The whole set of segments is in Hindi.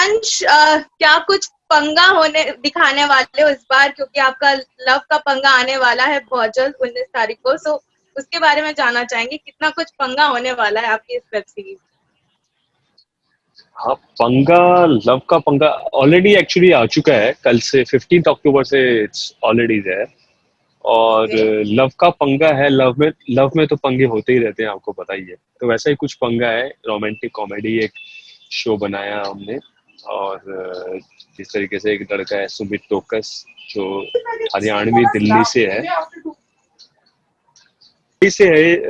अंश, क्या कुछ पंगा होने दिखाने वाले हो इस बार, क्योंकि आपका लव का पंगा आने वाला है बहुत जल्द 19 तारीख को। सो उसके बारे में जानना चाहेंगे कितना कुछ पंगा होने वाला है आपकी इस वेब सीरीज। हाँ, पंगा, लव का पंगा ऑलरेडी एक्चुअली आ चुका है। कल से 15 अक्टूबर से इट्स ऑलरेडी है। और ओके। लव का पंगा है। लव में तो पंगे होते ही रहते हैं, आपको पता ही है। तो वैसा ही कुछ पंगा है। रोमांटिक कॉमेडी एक शो बनाया हमने। और जिस तरीके से एक लड़का है सुमित टोकस, जो हरियाणवी दिल्ली से है।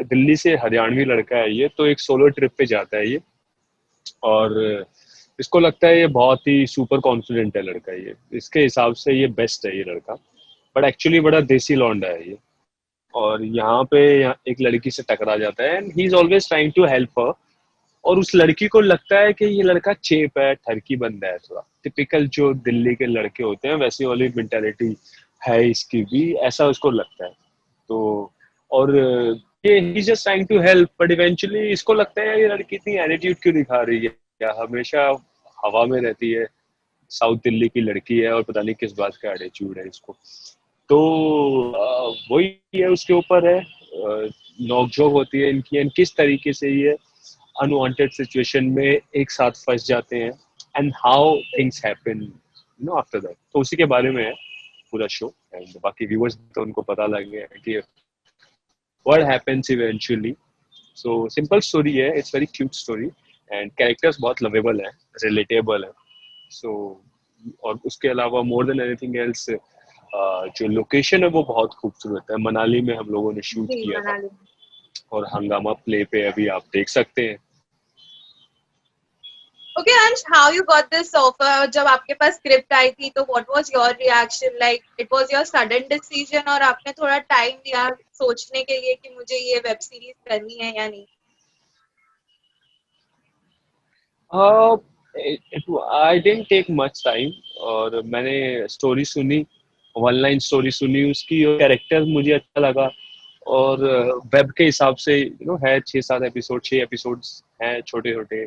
दिल्ली से हरियाणवी लड़का है ये। तो एक सोलो ट्रिप पे जाता है ये। और इसको लगता है ये बहुत ही सुपर कॉन्फिडेंट है लड़का ये। इसके हिसाब से ये बेस्ट है ये लड़का। बट एक्चुअली बड़ा देसी लौंडा है ये। और यहाँ एक लड़की से टकरा जाता है and he is always trying to help her. और उस लड़की को लगता है कि ये लड़का चेप है, ठरकी बंदा है, थोड़ा टिपिकल जो दिल्ली के लड़के होते हैं वैसी वाली मेंटालिटी है इसकी भी, ऐसा उसको लगता है। तो और ये ही just trying to help, but eventually इसको लगता है ये लड़की इतनी एटीट्यूड क्यों दिखा रही है, या हमेशा हवा में रहती है, साउथ दिल्ली की लड़की है और पता नहीं किस बात का एटीट्यूड है इसको। तो वही है, उसके ऊपर है। नोकझोंक होती है इनकी एंड किस तरीके से ये अनवांटेड सिचुएशन में एक साथ फंस जाते हैं and how things happen after that. तो उसी के बारे में है पूरा शो। एंड बाकी व्यूअर्स तो उनको पता लग गया है कि what happens eventually. So simple story है, it's very cute story and characters बहुत लवेबल है, रिलेटेबल है। सो और उसके अलावा मोर देन एनीथिंग एल्स, जो लोकेशन है वो बहुत खूबसूरत है। मनाली में हम लोगों ने शूट जी, किया था। मनाली। और हंगामा प्ले पे अभी आप देख सकते हैं। ओके अंश, how you got this offer? जब आपके पास स्क्रिप्ट आई थी तो what was your reaction? Like it was your sudden decision और आपने थोड़ा टाइम दिया सोचने के लिए कि मुझे ये वेब सीरीज करनी है या नहीं? आई डेंट टेक मच टाइम। और मैंने स्टोरी सुनी, वन लाइन स्टोरी सुनी उसकी, और कैरेक्टर मुझे अच्छा लगा। और वेब के हिसाब से है 6-7 एपिसोड, 6 एपिसोड्स हैं छोटे छोटे,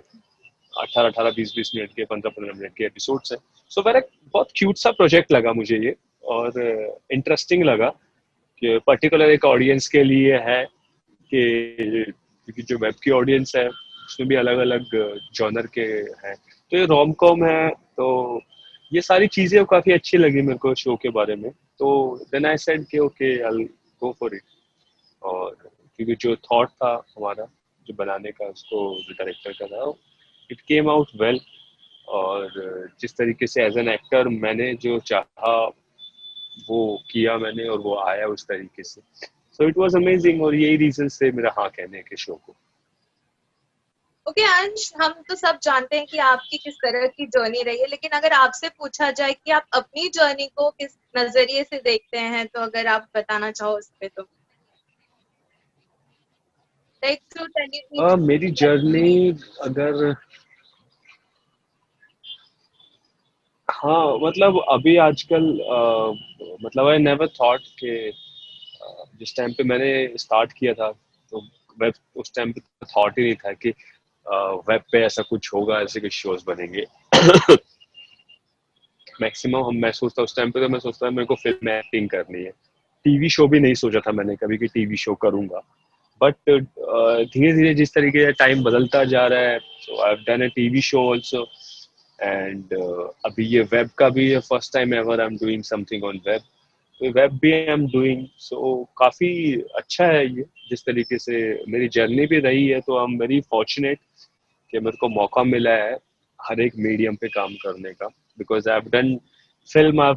18-18, 20-20 मिनट के, 15-15 मिनट के एपिसोड्स हैं। सो मेरा बहुत क्यूट सा प्रोजेक्ट लगा मुझे ये। और इंटरेस्टिंग लगा कि पर्टिकुलर एक ऑडियंस के लिए है, कि क्योंकि जो वेब की ऑडियंस है उसमें भी अलग अलग जॉनर के हैं। तो ये रोम कॉम है, तो ये सारी चीजें काफी अच्छी लगी मेरे को शो के बारे में। तो देन आई सेड कि okay I go for it. और क्योंकि जो थॉट था हमारा जो बनाने का, उसको जो डायरेक्टर का था, इट केम आउट वेल। और जिस तरीके से एज एन एक्टर मैंने जो चाहा वो किया मैंने, और वो आया उस तरीके से। So it was amazing. और यही रीजन थे मेरा हाँ कहने के शो को। ओके अंश, हम तो सब जानते हैं कि आपकी किस तरह की जर्नी रही है, लेकिन अगर आपसे पूछा जाए कि आप अपनी जर्नी को किस नजरिए से देखते हैं, तो अगर आप बताना चाहो उस पे तो लाइक थ्रू टेलीविजन। मेरी जर्नी, अगर, हाँ मतलब अभी आजकल, मतलब आई नेवर थॉट कि जिस टाइम पे मैंने स्टार्ट किया था, तो वेब उस टाइम पे थॉट ही नहीं था कि वेब पे ऐसा कुछ होगा, ऐसे कुछ शोज बनेंगे। मैक्सिमम मैं सोचता उस टाइम पे, तो मैं सोचता मेरे को फिल्म में एक्टिंग करनी है। टीवी शो भी नहीं सोचा था मैंने कभी कि टीवी शो करूंगा। बट धीरे धीरे जिस तरीके से टाइम बदलता जा रहा है, so I have done a TV show also. And अभी ये वेब का भी first time ever I am doing something on web. तो वेब भी आई एम डूइंग, सो काफी अच्छा है ये। जिस तरीके से मेरी जर्नी भी रही है, तो आई एम वेरी फॉर्चुनेट कि मेरे को मौका मिला है हर एक मीडियम पे काम करने का। Because I have done film, I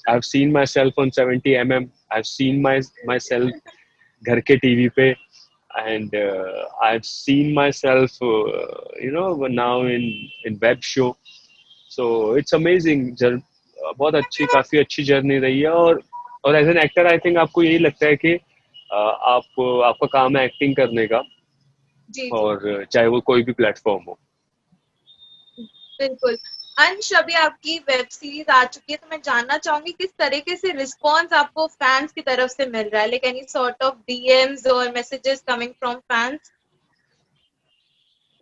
have seen myself on 70 mm, I have seen myself घर के टीवी पे। And I have seen myself now in in web show. So it's amazing. बहुत अच्छी, काफी अच्छी जर्नी रही है। और as an actor I think आपको यही लगता है कि आपका काम है एक्टिंग करने का, जी जी, और चाहे वो कोई भी प्लेटफॉर्म हो। बिल्कुल। अंश, अभी आपकी वेब सीरीज आ चुकी है तो मैं जानना चाहूंगी किस तरीके से रिस्पॉन्स आपको फैंस की तरफ से मिल रहा है, like any sort of DMs और मैसेजेस कमिंग फ्रॉम फैंस?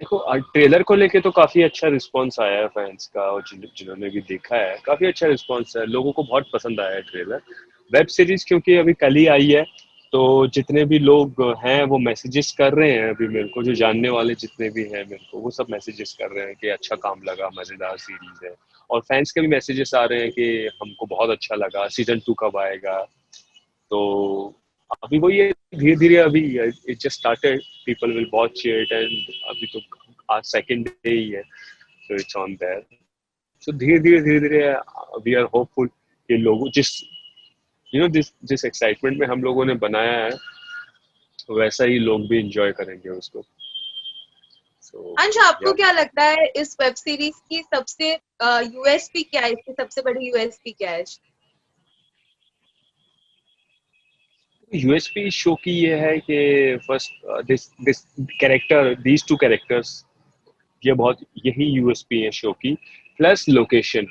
देखो ट्रेलर को लेके तो काफी अच्छा रिस्पांस आया है फैंस का, और जिन्होंने भी देखा है काफी अच्छा रिस्पांस है, लोगों को बहुत पसंद आया है ट्रेलर। वेब सीरीज क्योंकि अभी कल ही आई है, तो जितने भी लोग हैं वो मैसेजेस कर रहे हैं अभी मेरे को, जो जानने वाले जितने भी हैं मेरे को, वो सब मैसेजेस कर रहे हैं कि अच्छा काम लगा, मजेदार सीरीज है। और फैंस के भी मैसेजेस आ रहे हैं कि हमको बहुत अच्छा लगा, सीजन 2 कब आएगा। तो अभी वही है, धीरे धीरे अभी it just started, people will watch it, and अभी तो आज सेकंड डे ही है, so it's on there. So धीरे धीरे we are hopeful कि लोगों जिस जिस एक्साइटमेंट में हम लोगों ने बनाया है, वैसा ही लोग भी इंजॉय करेंगे उसको। So अंश, आपको yeah. क्या लगता है इस वेब सीरीज की सबसे यूएसपी क्या है, इसकी सबसे बड़ी यूएसपी क्या है? यूएसपी शो की ये है कि first this this character, these two characters, ये बहुत, यही यूएसपी है शो की, प्लस लोकेशन।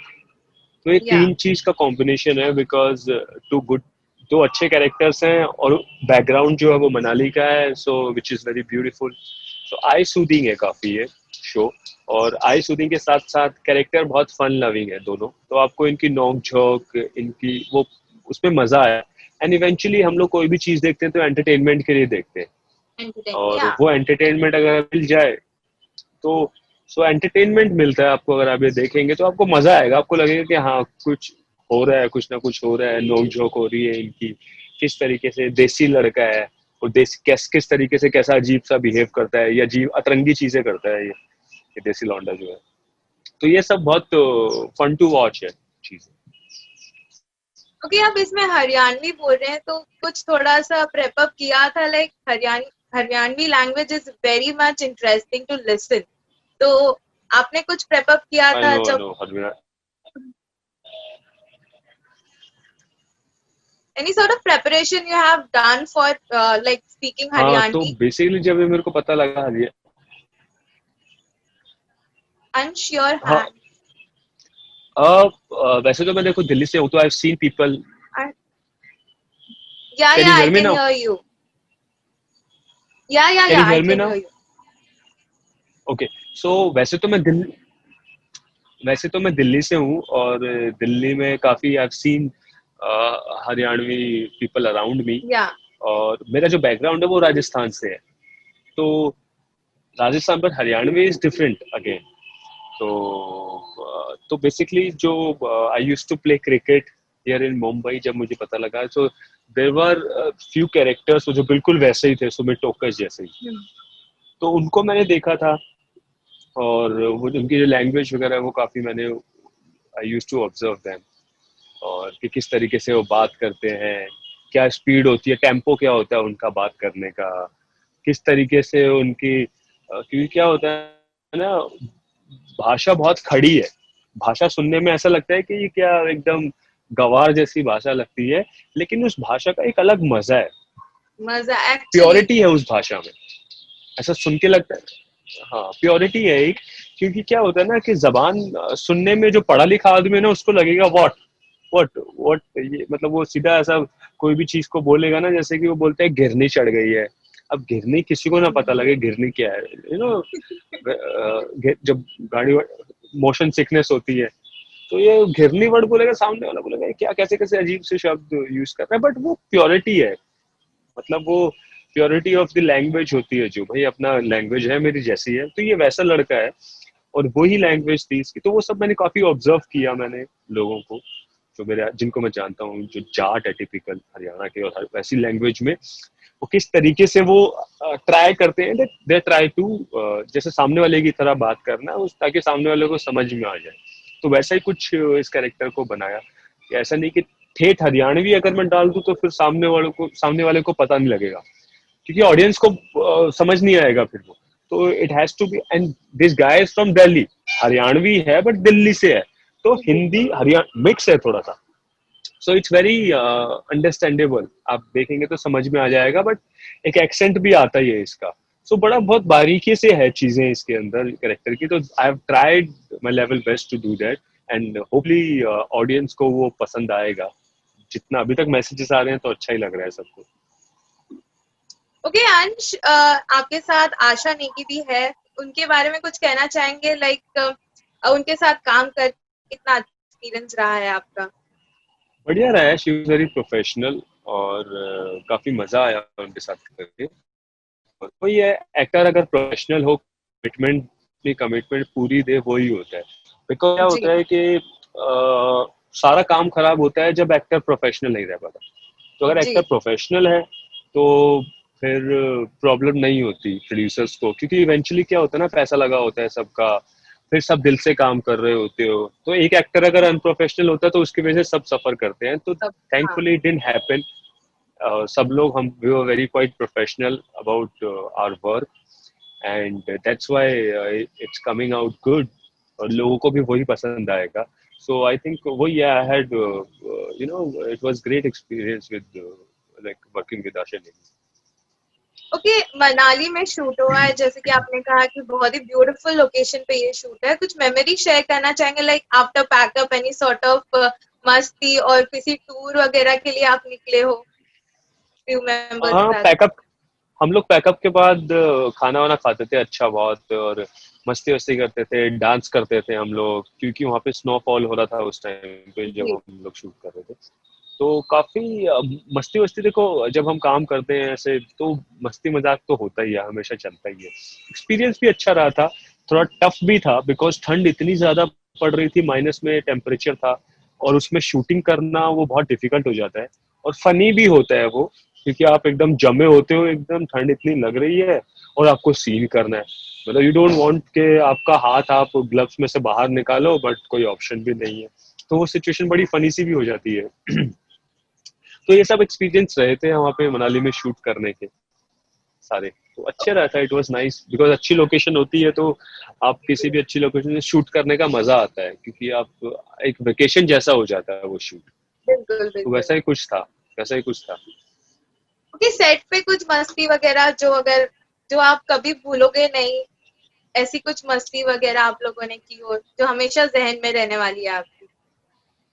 तो ये या तीन चीज का कॉम्बिनेशन है, बिकॉज टू गुड, दो अच्छे कैरेक्टर्स हैं, और बैकग्राउंड जो है वो मनाली का है, so which is very beautiful. So I soothing है काफी ये शो, और आई सूदिंग के साथ साथ कैरेक्टर बहुत फन लविंग है दोनों, तो आपको इनकी नोक झोंक, इनकी वो, उसमें मजा आया। एंड इवेंचुअली हम लोग कोई भी चीज देखते हैं तो एंटरटेनमेंट के लिए देखते हैं, एंटरटेन और या वो एंटरटेनमेंट अगर मिल जाए तो, सो एंटरटेनमेंट मिलता है आपको। अगर आप ये देखेंगे तो आपको मजा आएगा, आपको लगेगा कि हाँ कुछ हो रहा है, कुछ ना कुछ हो रहा है, नोक झोंक हो रही है इनकी, किस तरीके से देसी लड़का है, और देसी किस तरीके से कैसा अजीब सा बिहेव करता है, या अजीब अतरंगी चीजें करता है ये देसी लौंडा जो है। तो ये सब बहुत फन टू वॉच है चीजें। ओके, आप इसमें हरियाणवी बोल रहे हैं तो कुछ थोड़ा सा प्रेप अप किया था, like Haryanvi language is very much interesting to listen, तो आपने कुछ प्रेप अप किया था आई जब? No Haryana. Any sort of preparation you have done for like speaking हाँ, तो Haryanvi? बेसिकली जब ये मेरे को पता लगा Ansh, your हाँ, hand. वैसे तो मैं देखो दिल्ली से हूँ, तो I have seen people. And yeah, can yeah, you I hear me can now? hear you. Yeah, yeah, can yeah, you I hear me can now? hear you. Okay. So वैसे तो मैं दिल्ली से हूँ, और दिल्ली में काफी आई have scene Haryanvi people around me. Yeah. और मेरा जो बैकग्राउंड है वो राजस्थान से है, तो राजस्थान पर हरियाणवी इज डिफरेंट अगेन। तो बेसिकली जो I used to play cricket here in Mumbai, जब मुझे पता लगा, so there were few characters जो बिल्कुल वैसे ही थे, सुमित टोकस जैसे ही, Hmm. तो उनको मैंने देखा था। और वो उनकी जो लैंग्वेज वगैरह है वो काफी मैंने, आई यूज टू ऑब्जर्व देम, और कि किस तरीके से वो बात करते हैं, क्या स्पीड होती है, टेम्पो क्या होता है उनका बात करने का, किस तरीके से उनकी क्योंकि क्या होता है ना, भाषा बहुत खड़ी है, भाषा सुनने में ऐसा लगता है कि ये क्या एकदम गवार जैसी भाषा लगती है, लेकिन उस भाषा का एक अलग मजा है, Maza, actually. प्योरिटी है उस भाषा में, ऐसा सुन के लगता है। हाँ, प्योरिटी है एक, क्योंकि क्या होता है ना कि जबान सुनने में जो पढ़ा लिखा आदमी है ना, उसको लगेगा व्हाट व्हाट व्हाट, ये मतलब वो सीधा ऐसा कोई भी चीज को बोलेगा ना, जैसे कि वो बोलते हैं घिरनी चढ़ गई है। अब घिरनी किसी को ना पता लगे घिरनी क्या है, जब गाड़ी मोशन सिकनेस होती है, तो ये घिरनी वर्ड बोलेगा, सामने वाला बोलेगा क्या, कैसे कैसे अजीब से शब्द यूज कर रहा है, बट वो प्योरिटी है, मतलब वो प्योरिटी ऑफ द लैंग्वेज होती है, जो भाई अपना लैंग्वेज है मेरी जैसी है, तो ये वैसा लड़का है, और वही लैंग्वेज थी इसकी। तो वो सब मैंने काफी ऑब्जर्व किया मैंने लोगों को, जो मेरे जिनको मैं जानता हूँ, जो जाट है टिपिकल हरियाणा के, और वैसी लैंग्वेज में वो किस तरीके से वो ट्राई करते हैं, दे ट्राई टू जैसे सामने वाले की तरह बात करना, उस ताकि सामने वाले को समझ में आ जाए। तो वैसा ही कुछ इस कैरेक्टर को बनाया, कि ऐसा नहीं कि ठेठ हरियाणवी अगर मैं डाल दूं तो फिर सामने वाले को पता नहीं लगेगा, क्योंकि ऑडियंस को समझ नहीं आएगा फिर वो। तो it has to be, and this guy is from Delhi, Haryanvi है बट दिल्ली से है, तो हिंदी हरियाणा मिक्स है थोड़ा सा, सो इट्स वेरी अंडरस्टैंडेबल, आप देखेंगे तो समझ में आ जाएगा, बट एक एक्सेंट भी आता ही है इसका। सो बड़ा बहुत बारीकी से है चीजें इसके अंदर कैरेक्टर की, तो I have tried my level best to do that, and hopefully audience को वो पसंद आएगा। जितना अभी तक मैसेजेस आ रहे हैं तो अच्छा ही लग रहा है सबको। ओके अंश, आपके साथ आशा नेगी भी है, उनके बारे में कुछ कहना चाहेंगे, लाइक उनके साथ काम कर कितना एक्सपीरियंस रहा है आपका? बढ़िया रहा है, शी वाज वेरी प्रोफेशनल और काफी मजा आया उनके साथ करके। और वही है, एक्टर अगर प्रोफेशनल हो, कमिटमेंट पूरी दे, वही होता है। बिकॉज क्या जी होता है कि सारा काम खराब होता है जब एक्टर प्रोफेशनल नहीं रह पाता। तो अगर जी एक्टर प्रोफेशनल है तो फिर प्रॉब्लम नहीं होती प्रोड्यूसर्स को, क्योंकि इवेंचुअली क्या होता है ना, पैसा लगा होता है सबका, फिर सब दिल से काम कर रहे होते हो। तो एक एक्टर अगर अनप्रोफेशनल होता है तो उसकी वजह से सब सफर करते हैं। तो सब। हाँ। Thankfully it didn't happen. सब लोग, हम we were very quite professional about our work, and that's why it's coming out good, और लोगों को भी वही पसंद आएगा। सो आई थिंक वही, I had it was great experience with like working with Asha Negi. Okay, Manali में शूट हुआ है जैसे कि आपने कहा कि बहुत ही ब्यूटीफुल लोकेशन पे ये शूट है, कुछ मेमोरी शेयर करना चाहेंगे, like after pack up any sort of मस्ती, और किसी टूर वगैरह के लिए आप निकले हो फ्यू मेंबर्स के हाँ, साथ? पैकअप, हम लोग पैकअप के बाद खाना वाना खाते थे अच्छा बहुत, और मस्ती वस्ती करते थे, डांस करते थे हम लोग, क्योंकि वहाँ पे स्नोफॉल हो रहा था उस टाइम पे जब जी हम लोग शूट कर रहे थे। तो काफी मस्ती वस्ती, देखो जब हम काम करते हैं ऐसे तो मस्ती मजाक तो होता ही है, हमेशा चलता ही है। एक्सपीरियंस भी अच्छा रहा था, थोड़ा टफ भी था बिकॉज ठंड इतनी ज्यादा पड़ रही थी, माइनस में टेम्परेचर था, और उसमें शूटिंग करना वो बहुत डिफिकल्ट हो जाता है। और फनी भी होता है वो, क्योंकि आप एकदम जमे होते हो, एकदम ठंड इतनी लग रही है और आपको सीन करना है। मतलब यू डोंट वांट के आपका हाथ आप ग्लव्स में से बाहर निकालो, बट कोई ऑप्शन भी नहीं है। तो वो सिचुएशन बड़ी फनी सी भी हो जाती है। तो ये सब एक्सपीरियंस रहे थे वहाँ पे मनाली में शूट करने के सारे। तो अच्छे रहता है, इट वाज नाइस, बिकॉज अच्छी लोकेशन होती है तो आप किसी भी अच्छी लोकेशन में शूट करने का मजा आता है, क्योंकि आप एक वेकेशन जैसा हो जाता है वो शूट। बिल्कुल तो बिल्कुल। वैसा ही कुछ था, वैसा ही कुछ था। ओके, सेट पे कुछ मस्ती वगैरह जो अगर जो आप कभी भूलोगे नहीं, ऐसी कुछ मस्ती वगैरह आप लोगों ने की हो जो हमेशा जहन में रहने वाली है आपकी?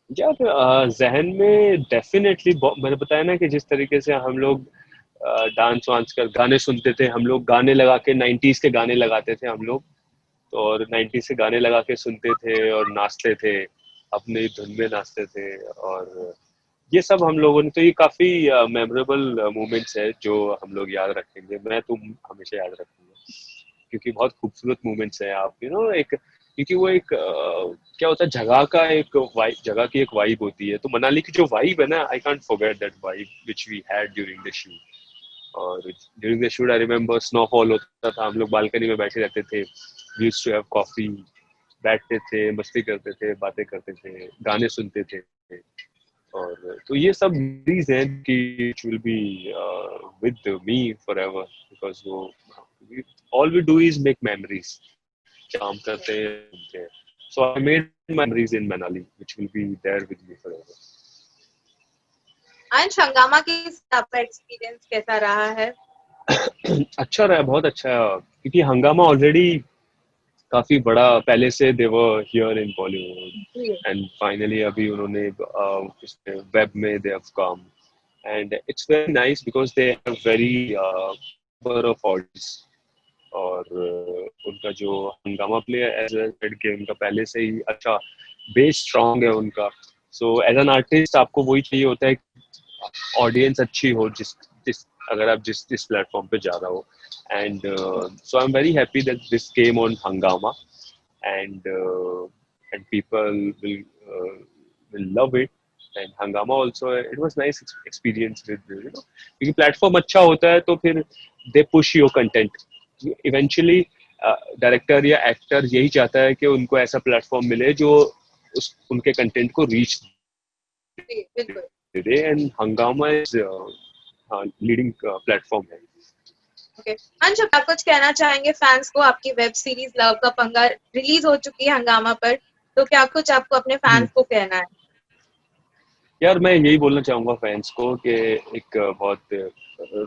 यार जहन में डेफिनेटली, मैंने बताया ना कि जिस तरीके से हम लोग डांस वांस कर गाने सुनते थे, हम लोग गाने लगा के 90s के गाने लगाते थे हम लोग। तो और 90s के गाने लगा के सुनते थे और नाचते थे, अपनी धुन में नाचते थे। और ये सब हम लोगों ने, तो ये काफी मेमोरेबल मोमेंट्स है जो हम लोग याद रखेंगे, मैं तुम हमेशा याद रखूंगा, क्योंकि बहुत खूबसूरत मोमेंट्स है। आप एक, क्योंकि वो एक क्या होता है, जगह का एक वाइब, जगह की एक वाइब होती है। तो मनाली की जो वाइब है ना, I can't forget that vibe which we had during the shoot. और during the shoot I remember snowfall होता था, हम लोग बालकनी में बैठे रहते थे, we used to have coffee, बैठते थे, मस्ती करते थे, बातें करते थे, गाने सुनते थे। और तो ये सब मेमोरीज हैं कि will be with me forever, because वो all we do is make memories, काम करते हैं। So I made memories in Manali which will be there with me forever. Ansh, Hungama के साथ आपका एक्सपीरियंस कैसा रहा है? अच्छा रहा, बहुत अच्छा, क्योंकि हंगामा ऑलरेडी काफी बड़ा पहले से दे वर हियर इन जी बॉलीवुड, एंड फाइनली अभी उन्होंने वेब में they have come, and it's very nice because they have very number of audience. और उनका जो हंगामा प्ले एज के, उनका पहले से ही अच्छा बेस स्ट्रांग है उनका। सो एज एन आर्टिस्ट आपको वही चाहिए होता है, ऑडियंस अच्छी हो, जिस जिस अगर आप जिस जिस प्लेटफॉर्म पे जा रहा हो। And so I am very happy that this came on Hungama, and and people will love it. And hangama also, it was nice experience with, क्योंकि प्लेटफॉर्म अच्छा होता है तो फिर they push your content eventually. Director या एक्टर यही चाहता है कि उनको ऐसा प्लेटफॉर्म मिले जो उस उनके कंटेंट को रीच जी बिल्कुल। दे, एंड हंगामा इज लीडिंग प्लेटफॉर्म है। ओके अंश, आप कुछ कहना चाहेंगे फैंस को? आपकी वेब सीरीज लव का पंगा रिलीज हो चुकी है हंगामा पर, तो क्या कुछ आपको अपने फैंस को कहना है? यार मैं यही बोलना चाहूंगा फैंस को कि एक बहुत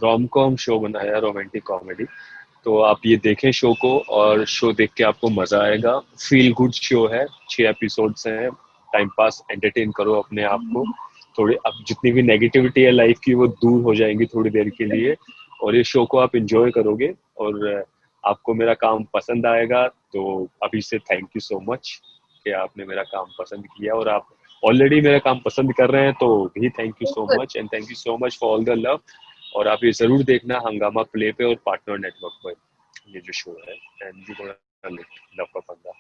रोम कॉम शो बनाया, रोमांटिक कॉमेडी। तो आप ये देखें शो को, और शो देख के आपको मजा आएगा। फील गुड शो है, 6 एपिसोड्स हैं, टाइम पास एंटरटेन करो अपने आप को। थोड़ी अब जितनी भी नेगेटिविटी है लाइफ की वो दूर हो जाएंगी थोड़ी देर के लिए, और ये शो को आप एंजॉय करोगे। और आपको मेरा काम पसंद आएगा तो अभी से थैंक यू सो मच कि आपने मेरा काम पसंद किया, और आप ऑलरेडी मेरा काम पसंद कर रहे हैं तो भी थैंक यू सो बिल्कुल। Much, and thank you so much for all the love. और आप ये जरूर देखना हंगामा प्ले पे और पार्टनर नेटवर्क पर ये जो शो है, एंड यू गोना लव का पंगा।